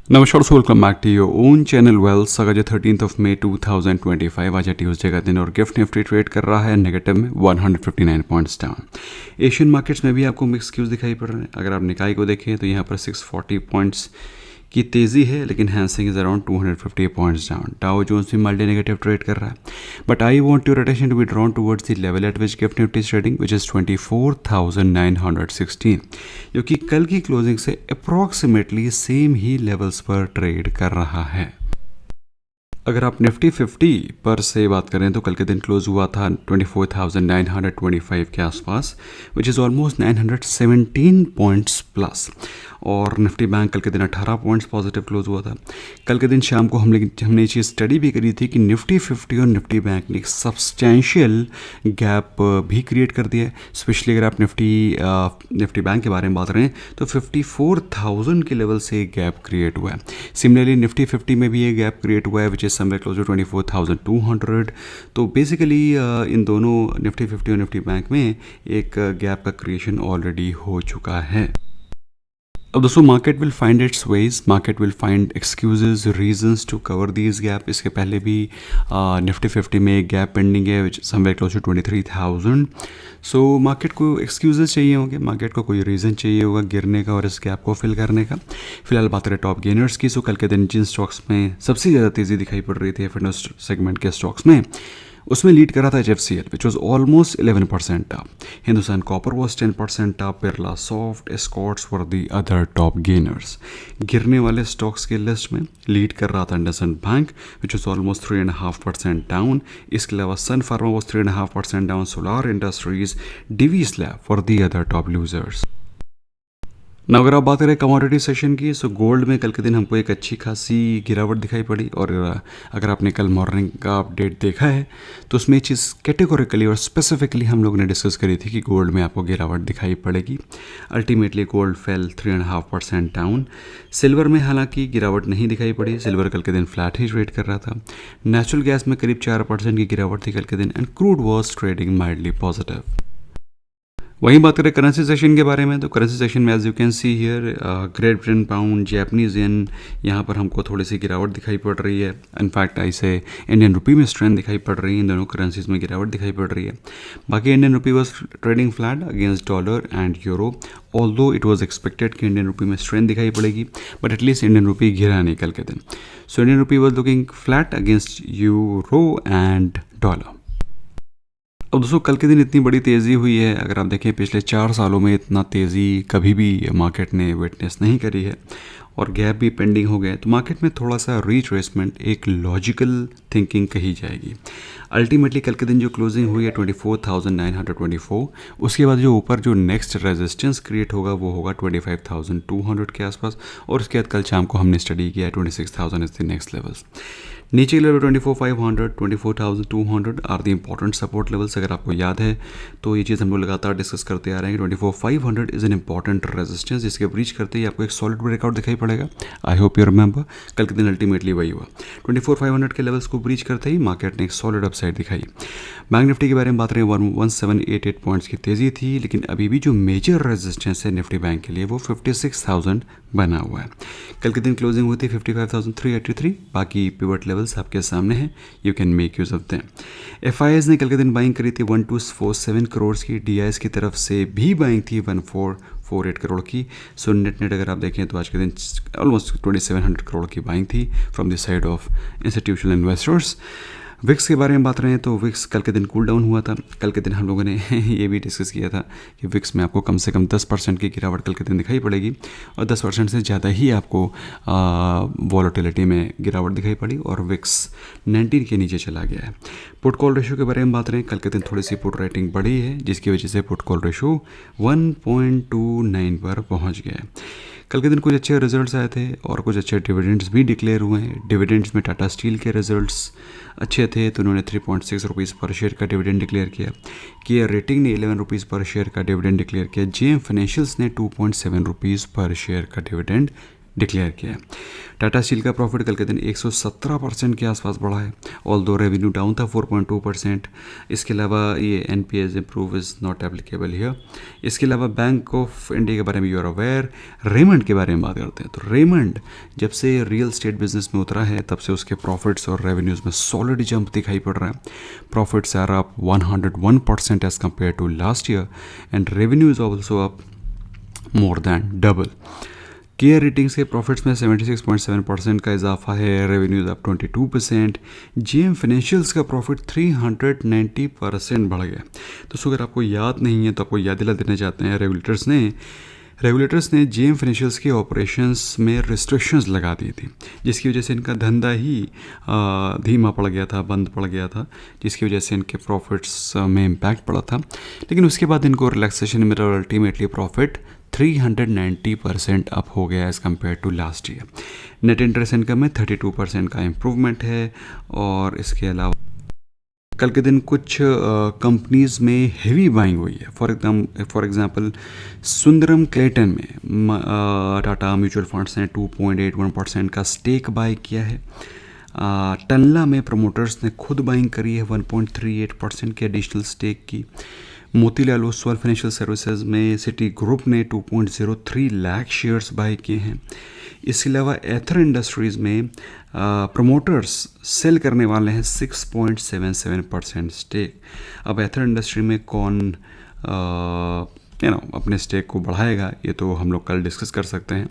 नमस्कार दोस्तों, welcome back to your own channel wealth. आज 13 मई 2025, आज है ट्यूसडे का दिन और गिफ्ट निफ्टी ट्रेड कर रहा है नेगेटिव में 159 पॉइंट्स डाउन। एशियन मार्केट्स में भी आपको मिक्स क्यूज दिखाई पड़ रहे हैं। अगर आप निकाई को देखें तो यहाँ पर 640 पॉइंट्स की तेज़ी है, लेकिन Hang Seng is around 250 points down. Dow Jones भी माल्टी नेगेटिव ट्रेड कर रहा है, but I want your attention to be drawn towards the level at which gift Nifty is trading, which is 24,916, जो कि कल की क्लोजिंग से अप्रॉक्सीमेटली सेम ही लेवल्स पर ट्रेड कर रहा है। अगर आप निफ्टी 50 पर से बात करें तो कल के दिन क्लोज हुआ था 24,925 के आसपास, which is almost 917 points plus. और निफ्टी बैंक कल के दिन 18 पॉइंट्स पॉजिटिव क्लोज हुआ था। कल के दिन शाम को हमने ये चीज़ स्टडी भी करी थी कि निफ्टी 50 और निफ्टी बैंक ने एक सब्सटैंशियल गैप भी क्रिएट कर दिया है। स्पेशली अगर आप निफ्टी बैंक के बारे में बात करें तो 54,000 के लेवल से एक गैप क्रिएट हुआ है। सिमिलरली निफ्टी 50 में भी एक गैप क्रिएट हुआ है, which is somewhere close to 24,200। तो बेसिकली इन दोनों निफ्टी 50 और निफ्टी बैंक में एक गैप का क्रिएशन ऑलरेडी हो चुका है। अब दोस्तों, market will find its ways, market will find excuses, reasons to cover these gap. इसके पहले भी निफ्टी 50 में एक गैप पेंडिंग है, which somewhere close to 23,000। So market को एक्सक्यूजेज चाहिए होंगे, मार्केट को कोई रीज़न चाहिए होगा गिरने का और इस गैप को फिल करने का। फिलहाल बात करें टॉप गेनर्स की, सो कल के दिन जिन स्टॉक्स में सबसे ज़्यादा तेज़ी दिखाई पड़ रही थी एफ सेगमेंट के स्टॉक्स में, उसमें लीड कर रहा था HFCL, which was almost 11% up. Hindustan copper was 10% up. Birla soft, Escorts were the other top gainers. गिरने वाले स्टॉक्स के लिस्ट में लीड कर रहा था IndusInd Bank, which was almost 3.5% down. इसके अलावा सन फार्मा वॉज 3.5% डाउन। सोलार इंडस्ट्रीज, डिवी स्लैब for the other top losers. ना अगर आप बात करें कमोडिटी सेशन की, सो गोल्ड में कल के दिन हमको एक अच्छी खासी गिरावट दिखाई पड़ी। और अगर आपने कल मॉर्निंग का अपडेट देखा है तो उसमें ये चीज़ कैटेगोरिकली और स्पेसिफिकली हम लोग ने डिस्कस करी थी कि गोल्ड में आपको गिरावट दिखाई पड़ेगी। Ultimately gold fail 3.5% down. Silver में हालांकि गिरावट नहीं दिखाई पड़ी, सिल्वर कल के दिन फ्लैट ही ट्रेड कर रहा था। नेचुरल गैस में करीब 4% की गिरावट थी कल के दिन, and crude was trading mildly positive. वहीं बात करें करेंसी सेशन के बारे में, तो करेंसी सेशन में as you can see here Great Britain pound, Japanese yen, यहाँ पर हमको थोड़ी सी गिरावट दिखाई पड़ रही है। इनफैक्ट ऐसे इंडियन रुपी में स्ट्रेंथ दिखाई पड़ रही है, इन दोनों करेंसीज में गिरावट दिखाई पड़ रही है। बाकी Indian rupee was trading flat against dollar and euro, although it was expected कि इंडियन रुपी में स्ट्रेंथ दिखाई पड़ेगी, बट एटलीस्ट इंडियन रुपी गिरा नहीं कल के दिन। So Indian rupee was looking flat against euro and dollar. अब दोस्तों, कल के दिन इतनी बड़ी तेज़ी हुई है, अगर आप देखें पिछले 4 सालों में इतना तेज़ी कभी भी मार्केट ने विटनेस नहीं करी है, और गैप भी पेंडिंग हो गए, तो मार्केट में थोड़ा सा रिट्रेसमेंट एक लॉजिकल थिंकिंग कही जाएगी। अल्टीमेटली कल के दिन जो क्लोजिंग हुई है 24,924, उसके बाद जो ऊपर जो नेक्स्ट रेजिस्टेंस क्रिएट होगा वो होगा 25,200 के आसपास, और उसके बाद कल शाम को हमने स्टडी किया है 26,000 इज द नेक्स्ट लेवल्स। नीचे के level 24,500, 24,200 are the important support levels. अगर आपको याद है तो ये चीज़ हम लोग लगातार डिस्कस करते आ रहे हैं कि 24,500 इज़ एन इंपॉर्टेंट रेजिस्टेंस, जिसके ब्रीच करते ही आपको एक सॉलिड ब्रेकआउट दिखाई पड़ेगा। आई होप यू रिमेंबर, कल के दिन अल्टीमेटली वही हुआ। 24,500 के लेवल्स को ब्रीच करते ही मार्केट ने एक सॉलिड अपसाइड दिखाई। बैंक निफ्टी के बारे में बात करें, 1788 पॉइंट्स की तेज़ी थी, लेकिन अभी भी जो मेजर रेजिस्टेंस है निफ्टी बैंक के लिए वो 56,000 बना हुआ है। कल के दिन क्लोजिंग हुई थी 55,383। बाकी पिवट लेवल्स आपके सामने हैं, you can make use of them. FIs ने कल के दिन बाइंग करी थी 1247 करोड़ की। DIs की तरफ से भी बाइंग थी 1448 करोड़ की। सो नेट अगर आप देखें तो आज के दिन ऑलमोस्ट 2700 करोड़ की बाइंग थी from the side of institutional investors. VIX के बारे में बात रहे हैं तो विक्स कल के दिन कूल डाउन हुआ था। कल के दिन हम लोगों ने ये भी डिस्कस किया था कि विक्स में आपको कम से कम 10% की गिरावट कल के दिन दिखाई पड़ेगी, और 10% से ज़्यादा ही आपको वॉलेटिलिटी में गिरावट दिखाई पड़ी, और विक्स 19 के नीचे चला गया है। पुट कॉल रेशो के बारे में बात रहे हैं, कल के दिन थोड़ी सी पुट रेटिंग बढ़ी है, जिसकी वजह से पुट कॉल रेशो 1.29 पर पहुँच गया है। कल के दिन कुछ अच्छे रिजल्ट्स आए थे और कुछ अच्छे डिविडेंड्स भी डिक्लेयर हुए हैं। डिविडेंड्स में टाटा स्टील के रिजल्ट्स अच्छे थे, तो उन्होंने 3.6 रुपीज़ पर शेयर का डिविडेंड डिक्लेयर किया। केयर रेटिंग ने 11 रुपीज़ पर शेयर का डिविडेंड डिक्लेयर किया। JM फाइनेंशियल्स ने 2.7 रुपीज़ पर शेयर का डिविडेंड डिक्लेयर किया है। टाटा स्टील का प्रॉफिट कल के दिन 117% के आसपास बढ़ा है, ऑल्दो रेवेन्यू डाउन था 4.2%। इसके अलावा ये NPS improve is not applicable here. इसके अलावा बैंक ऑफ इंडिया के बारे में यू आर अवेयर। रेमंड के बारे में बात करते हैं तो रेमंड जब से रियल स्टेट बिजनेस में उतरा है तब से उसके प्रॉफिट्स और रेवेन्यूज़ में सॉलिड जंप दिखाई पड़ रहा है। Profits are up 101% as compare to last year and revenue is also up more than double. Care ratings के प्रॉफिट्स में 76.7% का इजाफा है, रेवेन्यूज अप 22%। GM फाइनेंशियल्स का प्रॉफिट 390% बढ़ गया। तो अगर आपको याद नहीं है तो आपको याद दिला देना चाहते हैं, रेगुलेटर्स ने GM फाइनेंशियल्स के ऑपरेशंस में रिस्ट्रिक्शंस लगा दी थी, जिसकी वजह से इनका धंधा ही धीमा पड़ गया था, बंद पड़ गया था, जिसकी वजह से इनके प्रॉफिट्स में इम्पैक्ट पड़ा था। लेकिन उसके बाद इनको रिलैक्सेशन मिला और अल्टीमेटली प्रॉफिट 390% अप हो गया as compare to last year. Net interest income में 32% का इम्प्रूवमेंट है। और इसके अलावा कल के दिन कुछ कंपनीज़ में हेवी बाइंग हुई है। फॉर एग्जांपल सुंदरम क्लेटन में टाटा म्यूचुअल फंड्स ने 2.81% का स्टेक बाई किया है। टनला में प्रमोटर्स ने खुद बाइंग करी है 1.38% की एडिशनल स्टेक की। मोतीलाल ओसवाल फाइनेंशियल सर्विसेज में सिटी ग्रुप ने 2.03 लाख शेयर्स बाय किए हैं। इसके अलावा एथर इंडस्ट्रीज़ में प्रमोटर्स सेल करने वाले हैं 6.77% स्टेक। अब एथर इंडस्ट्री में कौन अपने स्टेक को बढ़ाएगा ये तो हम लोग कल डिस्कस कर सकते हैं।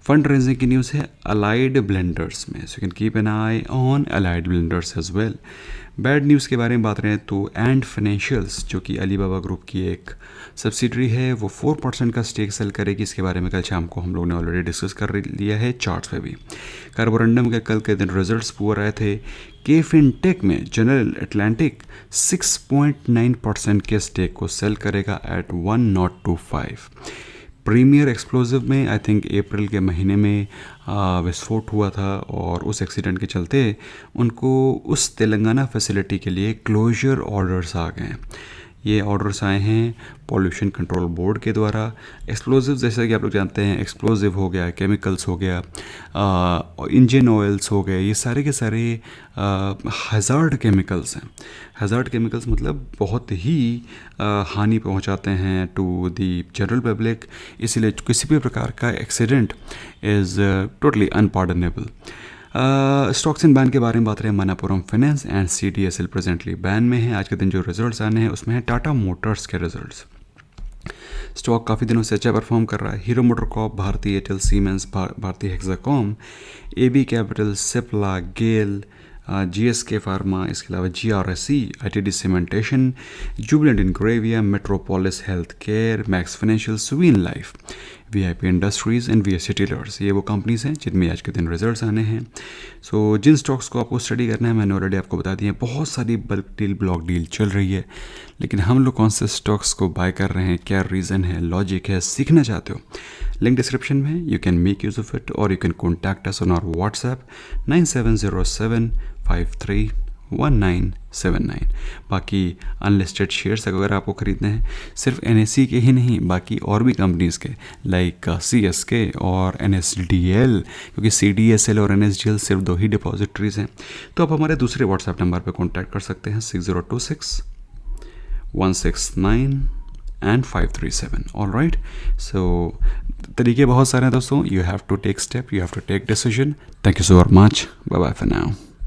फंड रेजिंग की न्यूज़ है अलाइड ब्लेंडर्स में, so you can keep an eye on allied blenders as well. Bad news के बारे में बात करें तो एंड फाइनेंशियल्स जो कि अलीबाबा ग्रुप की एक सब्सिडरी है वो 4% का स्टेक सेल करेगी। इसके बारे में कल शाम को हम लोग ने ऑलरेडी डिस्कस कर लिया है चार्ट्स पे भी। कार्बोरंडम के कल के दिन रिजल्ट्स पुअर आए थे। के फिनटेक में जनरल अटलांटिक 6.9% के स्टेक को सेल करेगा एट 1.25। प्रीमियर एक्सप्लोजिव में आई थिंक अप्रैल के महीने में विस्फोट हुआ था और उस एक्सीडेंट के चलते उनको उस तेलंगाना फैसिलिटी के लिए क्लोजर ऑर्डर्स आ गए हैं। ये ऑर्डर्स आए हैं पॉल्यूशन कंट्रोल बोर्ड के द्वारा। एक्सप्लोजिव जैसे कि आप लोग जानते हैं, एक्सप्लोजिव हो गया, केमिकल्स हो गया, इंजन ऑयल्स हो गए, ये सारे के सारे हैज़ार्ड केमिकल्स हैं। हैज़ार्ड केमिकल्स मतलब बहुत ही हानि पहुंचाते हैं टू दी जनरल पब्लिक, इसलिए किसी भी प्रकार का accident is totally unpardonable. Stocks in ban के बारे में बात रहे हैं। Manappuram finance and CDSL presently ban में है। आज के दिन जो रिजल्ट्स आने हैं उसमें है टाटा मोटर्स के रिजल्ट्स। स्टॉक काफ़ी दिनों से अच्छा परफॉर्म कर रहा है। Hero MotoCorp, Bharti Airtel, Siemens, Bharti Hexacom, AB Capital, Cipla, GAIL, GSK pharma, इसके अलावा GRSE, ITD Cementation, Jubilant Ingrevia, Metropolis Healthcare, Max Financial, Suven Life, VIP Industries and VSC Dealers, ये वो कंपनीज़ हैं जिनमें आज के दिन रिजल्ट्स आने हैं। सो जिन स्टॉक्स को आपको स्टडी करना है मैंने ऑलरेडी आपको बता दिया। बहुत सारी बल्क डील, ब्लॉक डील चल रही है, लेकिन हम लोग कौन से स्टॉक्स को बाय कर रहे हैं, क्या रीज़न है, लॉजिक है, सीखना चाहते हो, लिंक डिस्क्रिप्शन में, you can make use of it और you can contact us on our WhatsApp 9707531979। बाकी अनलिस्टेड शेयर्स अगर आपको ख़रीदने हैं सिर्फ NSE के ही नहीं, बाकी और भी कंपनीज़ के लाइक CSK और NSDL, क्योंकि CDSL और NSDL सिर्फ 2 ही डिपॉजिटरीज़ हैं। तो आप हमारे दूसरे WhatsApp नंबर पर कॉन्टैक्ट कर सकते हैं 6026-169 and 537। ऑल राइट, सो तरीके बहुत सारे हैं दोस्तों। You have to take step, you have to take decision. Thank you so much, bye bye for now.